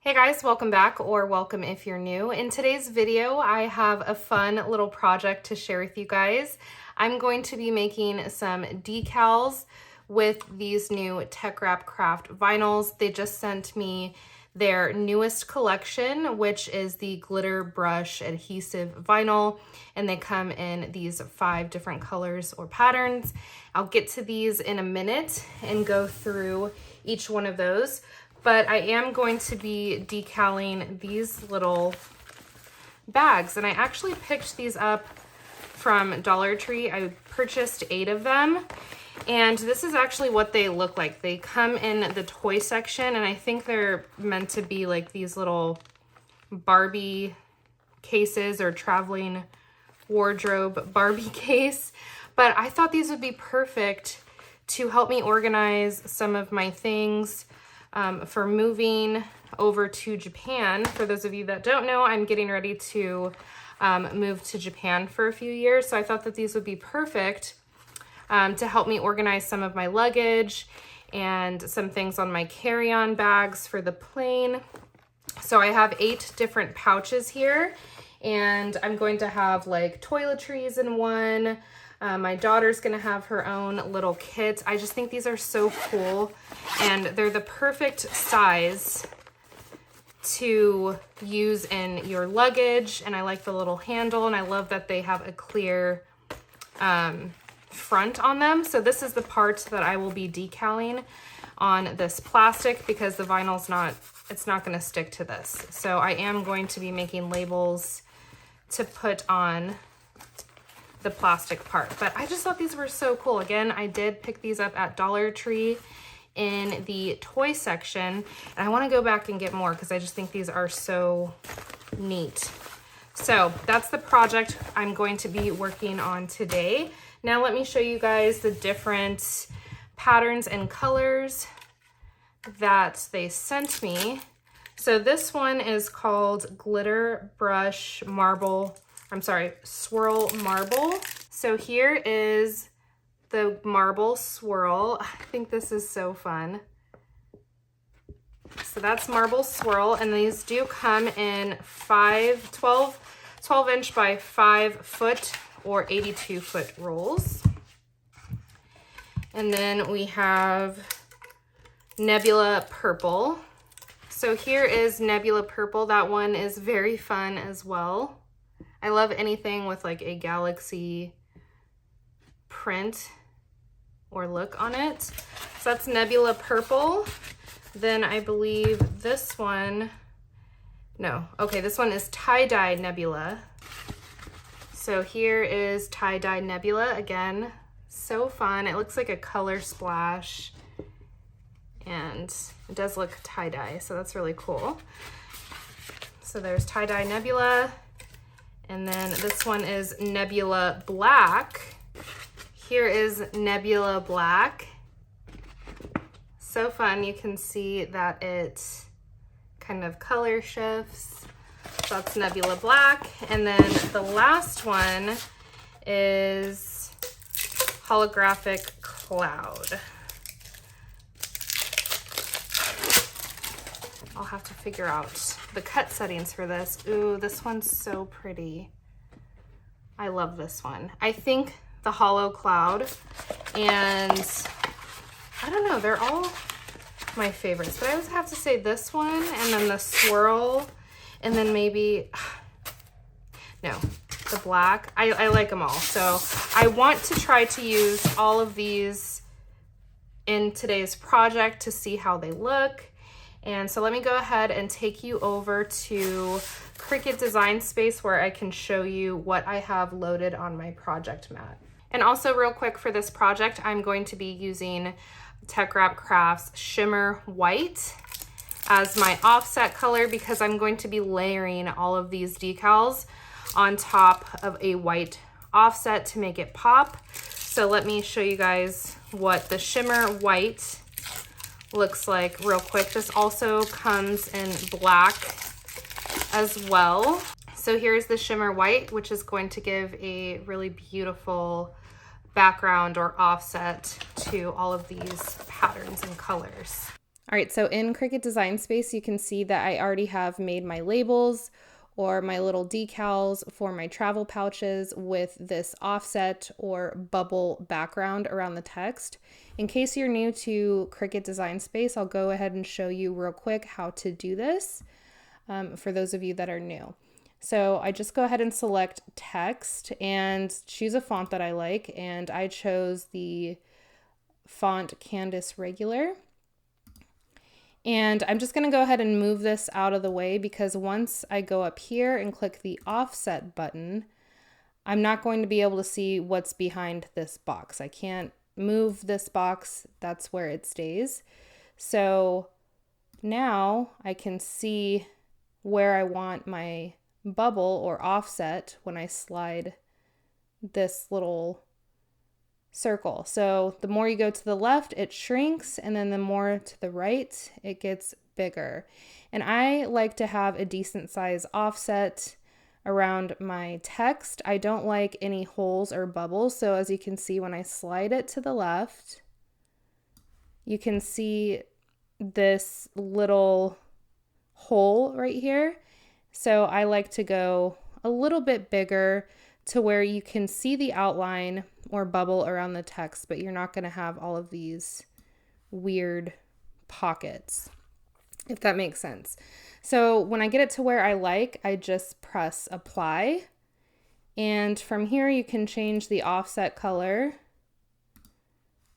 Hey guys, welcome back, or welcome if you're new. In today's video, I have a fun little project to share with you guys. I'm going to be making some decals with these new Teckwrap craft vinyls. They just sent me their newest collection, which is the glitter brush adhesive vinyl, and they come in these 5 different colors or patterns. I'll get to these in a minute and go through each one of those. But I am going to be decaling these little bags, and I actually picked these up from Dollar Tree. I purchased 8 of them, and this is actually what they look like. They come in the toy section, and I think they're meant to be like these little Barbie cases or traveling wardrobe Barbie case. But I thought these would be perfect to help me organize some of my things for moving over to Japan. For those of you that don't know, I'm getting ready to move to Japan for a few years, so I thought that these would be perfect to help me organize some of my luggage and some things on my carry-on bags for the plane. So I have 8 different pouches here, and I'm going to have like toiletries in one. My daughter's gonna have her own little kit. I just think these are so cool, and they're the perfect size to use in your luggage. And I like the little handle, and I love that they have a clear front on them. So this is the part that I will be decaling on this plastic, because the vinyl's it's not gonna stick to this. So I am going to be making labels to put on the plastic part. But I just thought these were so cool. Again, I did pick these up at Dollar Tree in the toy section, and I want to go back and get more because I just think these are so neat. So that's the project I'm going to be working on today. Now let me show you guys the different patterns and colors that they sent me. So this one is called Glitter Brush Swirl Marble. So here is the marble swirl. I think this is so fun. So that's marble swirl, and these do come in 12 inch by 5 foot or 82 foot rolls. And then we have Nebula Purple. So here is Nebula Purple. That one is very fun as well. I love anything with like a galaxy print or look on it. So that's Nebula Purple. Then I believe this one, this one is Tie-Dye Nebula. So here is Tie-Dye Nebula. Again, so fun. It looks like a color splash, and it does look tie-dye, so that's really cool. So there's Tie-Dye Nebula. And then this one is Nebula Black. Here is Nebula Black. So fun. You can see that it kind of color shifts. So that's Nebula Black. And then the last one is Holographic Cloud. I'll have to figure out the cut settings for this. Ooh, this one's so pretty. I love this one. I think the Hollow Cloud, and I don't know, they're all my favorites, but I always have to say this one, and then the swirl, and then maybe, no, the black. I like them all. So I want to try to use all of these in today's project to see how they look. And so let me go ahead and take you over to CRICUT Design Space, where I can show you what I have loaded on my project mat. And also real quick, for this project, I'm going to be using Teckwrap Crafts Shimmer White as my offset color, because I'm going to be layering all of these decals on top of a white offset to make it pop. So let me show you guys what the Shimmer White looks like real quick. This also comes in black as well. So here's the Shimmer White, which is going to give a really beautiful background or offset to all of these patterns and colors. All right, so in Cricut Design Space, you can see that I already have made my labels or my little decals for my travel pouches with this offset or bubble background around the text. In case you're new to Cricut Design Space, I'll go ahead and show you real quick how to do this for those of you that are new. So I just go ahead and select text and choose a font that I like, and I chose the font Canvas Regular. And I'm just going to go ahead and move this out of the way because once I go up here and click the offset button, I'm not going to be able to see what's behind this box. I can't move this box. That's where it stays. So now I can see where I want my bubble or offset when I slide this little circle. So the more you go to the left, it shrinks, and then the more to the right, it gets bigger. And I like to have a decent size offset around my text. I don't like any holes or bubbles. So as you can see, when I slide it to the left, you can see this little hole right here. So I like to go a little bit bigger to where you can see the outline or bubble around the text, but you're not going to have all of these weird pockets, if that makes sense. So when I get it to where I like, I just press apply. And from here, you can change the offset color.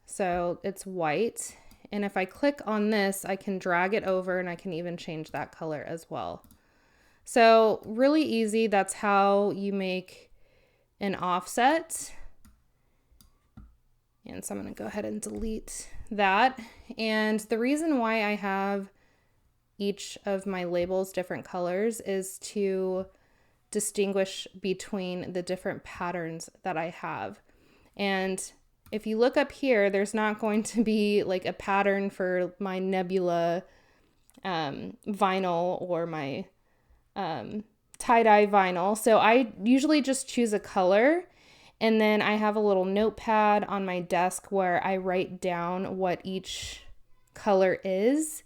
So it's white. And if I click on this, I can drag it over and I can even change that color as well. So really easy. That's how you make an offset. And so I'm going to go ahead and delete that. And the reason why I have each of my labels different colors is to distinguish between the different patterns that I have. And if you look up here, there's not going to be like a pattern for my nebula vinyl or my tie-dye vinyl. So I usually just choose a color, and then I have a little notepad on my desk where I write down what each color is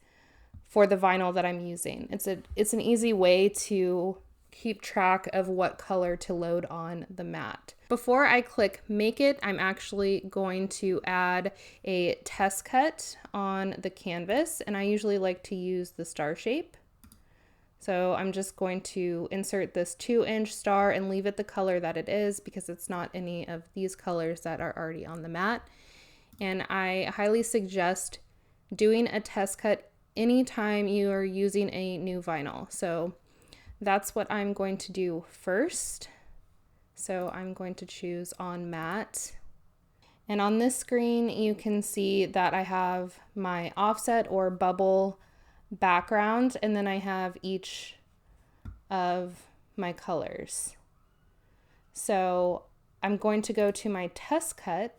for the vinyl that I'm using. It's an easy way to keep track of what color to load on the mat. Before I click make it, I'm actually going to add a test cut on the canvas, and I usually like to use the star shape. So I'm just going to insert this 2-inch star and leave it the color that it is because it's not any of these colors that are already on the mat. And I highly suggest doing a test cut anytime you are using a new vinyl. So that's what I'm going to do first. So I'm going to choose on matte. And on this screen, you can see that I have my offset or bubble background, and then I have each of my colors. So I'm going to go to my test cut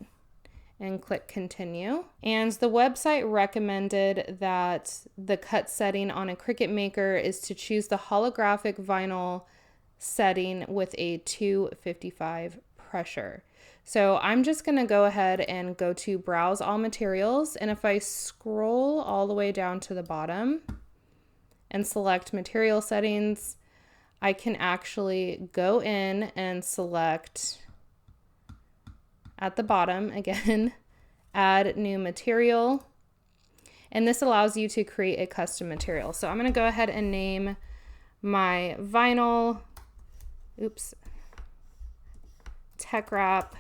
and click continue. And the website recommended that the cut setting on a Cricut Maker is to choose the holographic vinyl setting with a 255 pressure. So I'm just going to go ahead and go to browse all materials, and if I scroll all the way down to the bottom and select material settings, I can actually go in and select at the bottom again, add new material, and this allows you to create a custom material. So I'm going to go ahead and name my vinyl, Teckwrap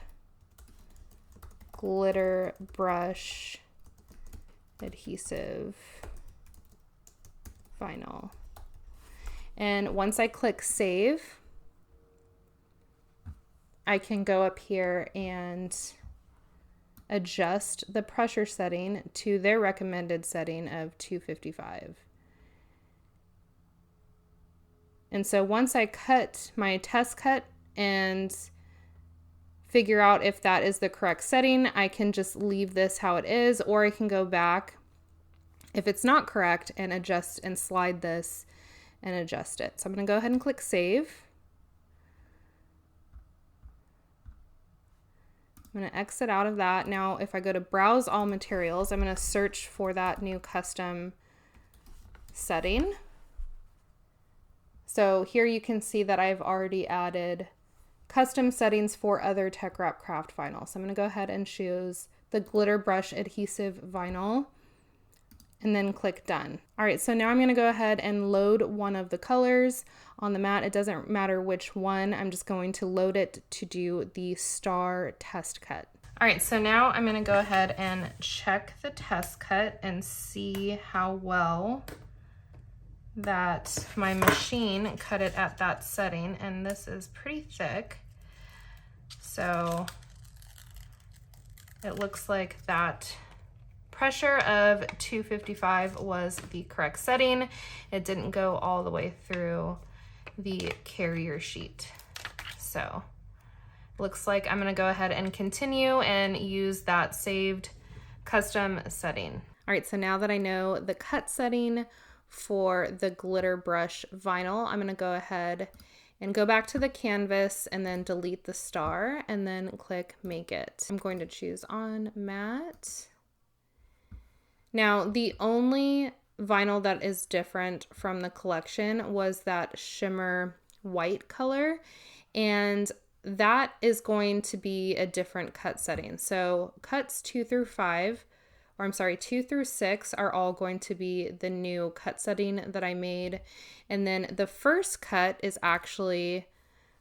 glitter brush adhesive vinyl. And once I click save, I can go up here and adjust the pressure setting to their recommended setting of 255. And so once I cut my test cut and figure out if that is the correct setting, I can just leave this how it is, or I can go back if it's not correct and adjust and slide this and adjust it. So I'm going to go ahead and click save. I'm going to exit out of that. Now, if I go to browse all materials, I'm going to search for that new custom setting. So here you can see that I've already added custom settings for other Teckwrap craft vinyl. So I'm going to go ahead and choose the glitter brush adhesive vinyl and then click done. All right, so now I'm going to go ahead and load one of the colors on the mat. It doesn't matter which one. I'm just going to load it to do the star test cut. All right, so now I'm going to go ahead and check the test cut and see how well that my machine cut it at that setting, and this is pretty thick. So it looks like that pressure of 255 was the correct setting. It didn't go all the way through the carrier sheet. So looks like I'm gonna go ahead and continue and use that saved custom setting. All right, so now that I know the cut setting for the glitter brush vinyl, I'm gonna go ahead and go back to the canvas and then delete the star and then click make it. I'm going to choose on matte. Now, the only vinyl that is different from the collection was that shimmer white color, and that is going to be a different cut setting. So cuts 2 through 6 are all going to be the new cut setting that I made. And then the first cut is actually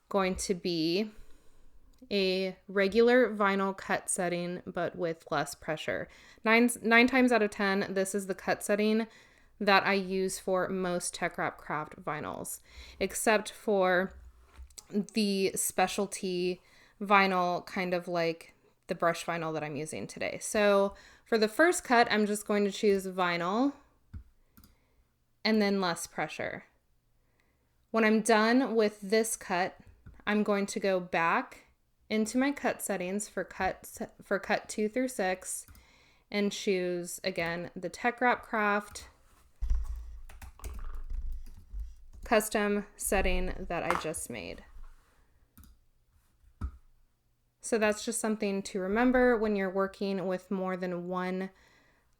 going to be a regular vinyl cut setting, but with less pressure. Nine times out of 10, this is the cut setting that I use for most Teckwrap craft vinyls, except for the specialty vinyl, kind of like the brush vinyl that I'm using today. So for the first cut, I'm just going to choose vinyl and then less pressure. When I'm done with this cut, I'm going to go back into my cut settings for cut 2 through 6 and choose again the Teckwrap craft custom setting that I just made. So that's just something to remember when you're working with more than one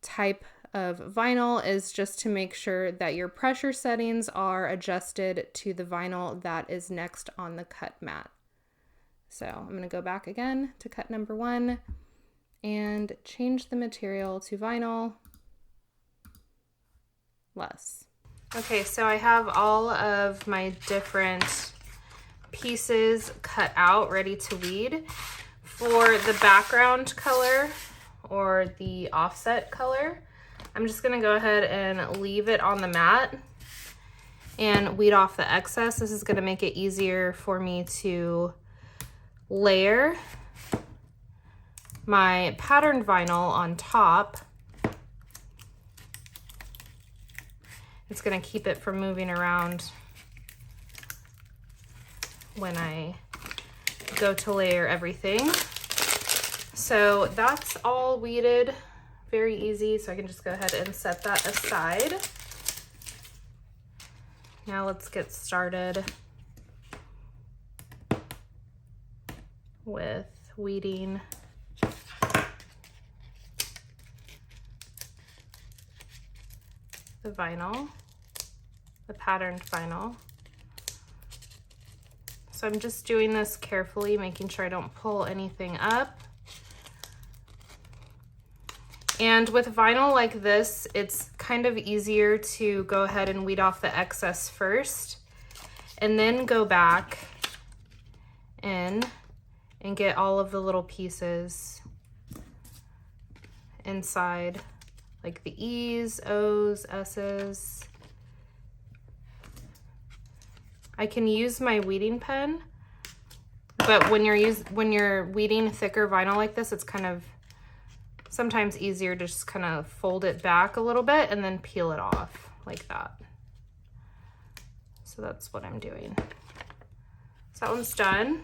type of vinyl, is just to make sure that your pressure settings are adjusted to the vinyl that is next on the cut mat. So I'm going to go back again to cut number 1 and change the material to vinyl less. Okay, so I have all of my different pieces cut out, ready to weed. For the background color or the offset color, I'm just gonna go ahead and leave it on the mat and weed off the excess. This is gonna make it easier for me to layer my patterned vinyl on top. It's gonna keep it from moving around when I go to layer everything. So that's all weeded, very easy. So I can just go ahead and set that aside. Now let's get started with weeding the vinyl, the patterned vinyl. So I'm just doing this carefully, making sure I don't pull anything up. And with vinyl like this, it's kind of easier to go ahead and weed off the excess first, and then go back in and get all of the little pieces inside, like the E's, O's, S's. I can use my weeding pen, but when you're weeding thicker vinyl like this, it's kind of sometimes easier to just kind of fold it back a little bit and then peel it off like that. So that's what I'm doing. So that one's done.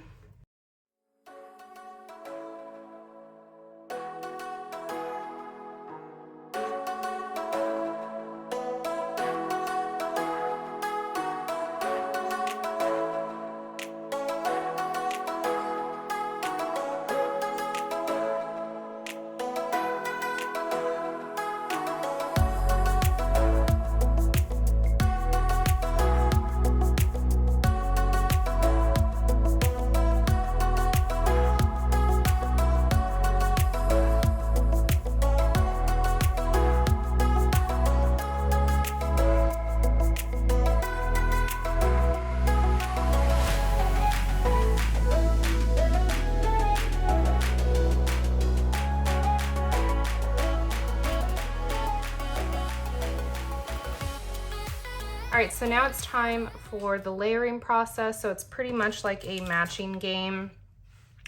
so now it's time for the layering process. So it's pretty much like a matching game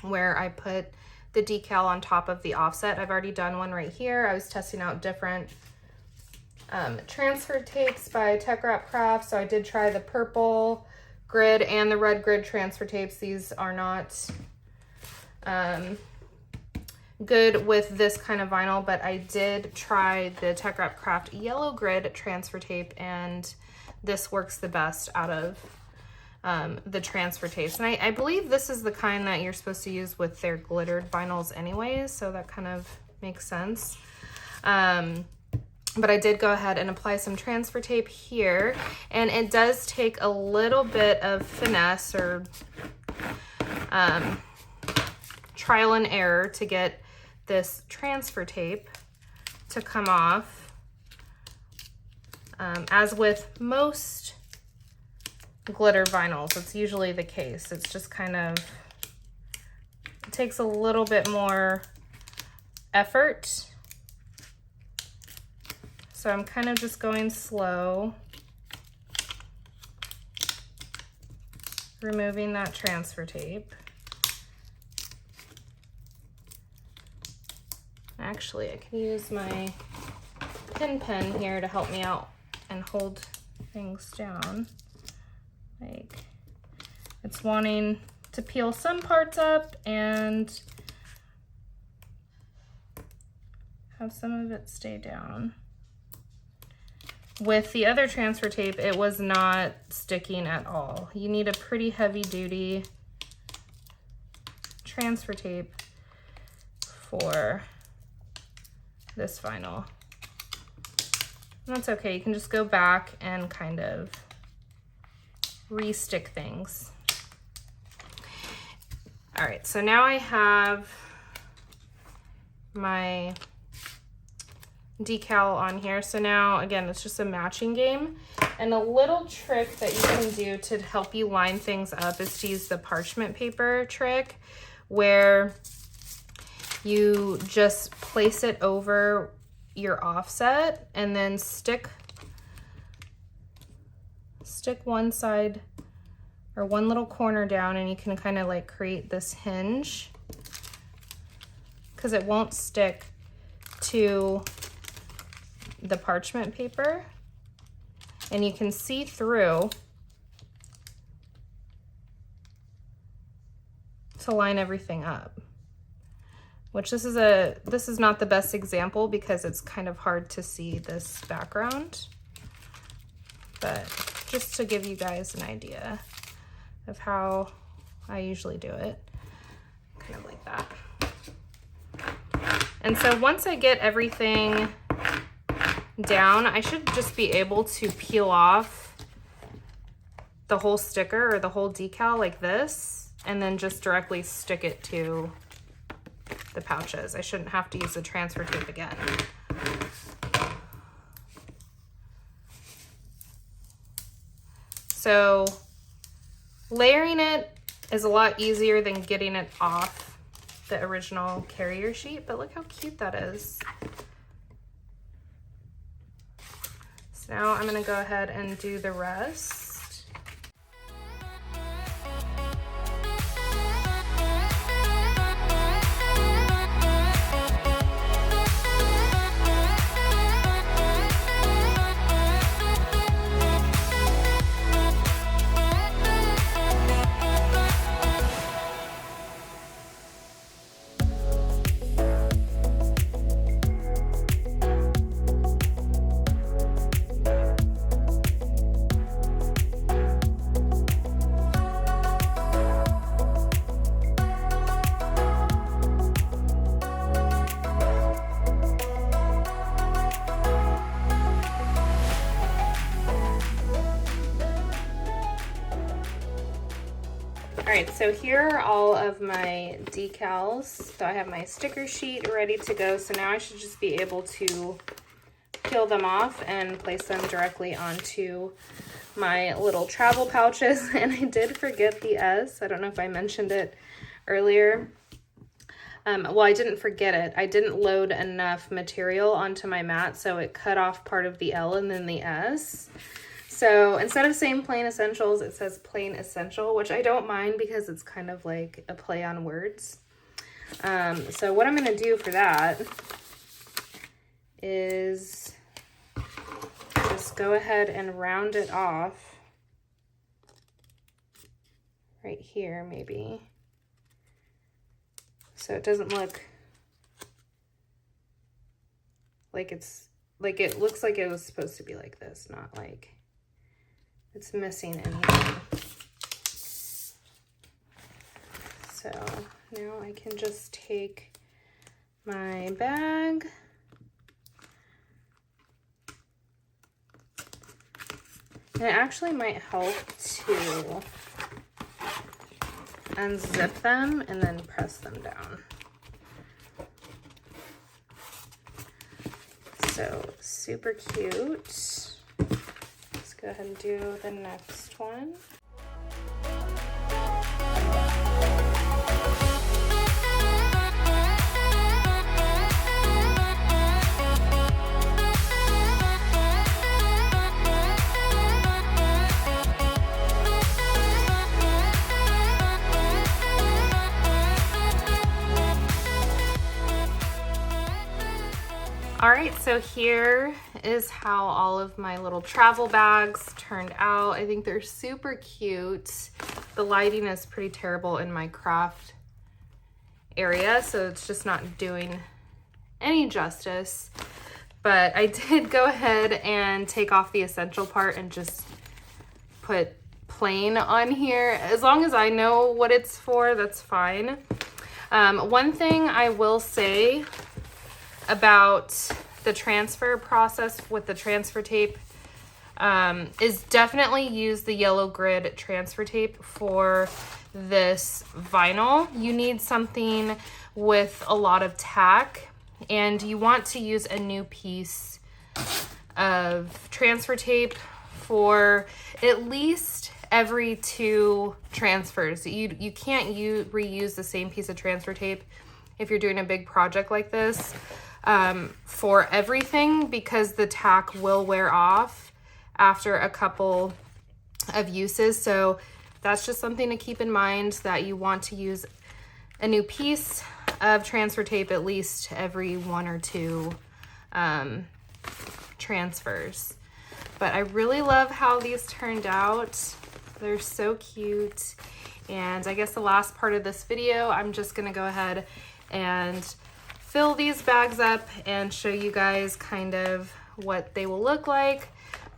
where I put the decal on top of the offset. I've already done one right here. I was testing out different transfer tapes by Teckwrap Crafts. So I did try the purple grid and the red grid transfer tapes. These are not good with this kind of vinyl, but I did try the Teckwrap Craft yellow grid transfer tape, and this works the best out of the transfer tapes. And I believe this is the kind that you're supposed to use with their glittered vinyls anyways, so that kind of makes sense. But I did go ahead and apply some transfer tape here, and it does take a little bit of finesse or trial and error to get this transfer tape to come off. As with most glitter vinyls, it's usually the case. It's just kind of, it takes a little bit more effort. So I'm kind of just going slow, removing that transfer tape. Actually, I can use my pen here to help me out and hold things down. Like, it's wanting to peel some parts up and have some of it stay down. With the other transfer tape, it was not sticking at all. You need a pretty heavy duty transfer tape for this vinyl. And that's okay, you can just go back and kind of re-stick things. All right, so now I have my decal on here. So now, again, it's just a matching game. And a little trick that you can do to help you line things up is to use the parchment paper trick, where you just place it over your offset and then stick one side or one little corner down, and you can kind of like create this hinge, because it won't stick to the parchment paper, and you can see through to line everything up. Which this is not the best example because it's kind of hard to see this background, but just to give you guys an idea of how I usually do it, kind of like that. And so once I get everything down, I should just be able to peel off the whole sticker or the whole decal like this, and then just directly stick it to the pouches. I shouldn't have to use the transfer tape again. So layering it is a lot easier than getting it off the original carrier sheet, but look how cute that is. So now I'm gonna go ahead and do the rest. All right, so here are all of my decals. So I have my sticker sheet ready to go. So now I should just be able to peel them off and place them directly onto my little travel pouches. And I did forget the S. I don't know if I mentioned it earlier. Well, I didn't forget it. I didn't load enough material onto my mat, so it cut off part of the L and then the S. So instead of saying plain essentials, it says plain essential, which I don't mind because it's kind of like a play on words. So what I'm going to do for that is just go ahead and round it off right here, maybe. So it doesn't look like it's, like it looks like it was supposed to be like this, not like it's missing anything. So now I can just take my bag and it actually might help to unzip them and then press them down. So super cute. Let's go ahead and do the next one. All right, so here is how all of my little travel bags turned out. I think they're super cute. The lighting is pretty terrible in my craft area, so it's just not doing any justice. But I did go ahead and take off the essential part and just put plain on here. As long as I know what it's for, that's fine. One thing I will say about the transfer process with the transfer tape is definitely use the yellow grid transfer tape for this vinyl. You need something with a lot of tack, and you want to use a new piece of transfer tape for at least every 2 transfers. You can't reuse the same piece of transfer tape if you're doing a big project like this for everything, because the tack will wear off after a couple of uses. So that's just something to keep in mind, that you want to use a new piece of transfer tape at least every 1 or 2 transfers. But I really love how these turned out. They're so cute. And I guess the last part of this video, I'm just gonna go ahead and fill these bags up and show you guys kind of what they will look like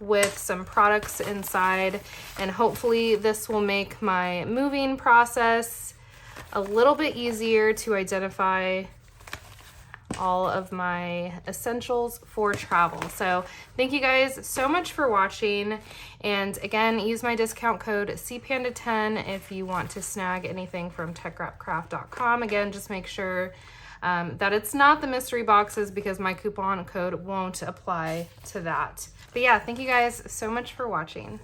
with some products inside. And hopefully this will make my moving process a little bit easier to identify all of my essentials for travel. So thank you guys so much for watching. And again, use my discount code SEAPANDA10 if you want to snag anything from TeckwrapCraft.com. Again, just make sure that it's not the mystery boxes, because my coupon code won't apply to that. But yeah, thank you guys so much for watching.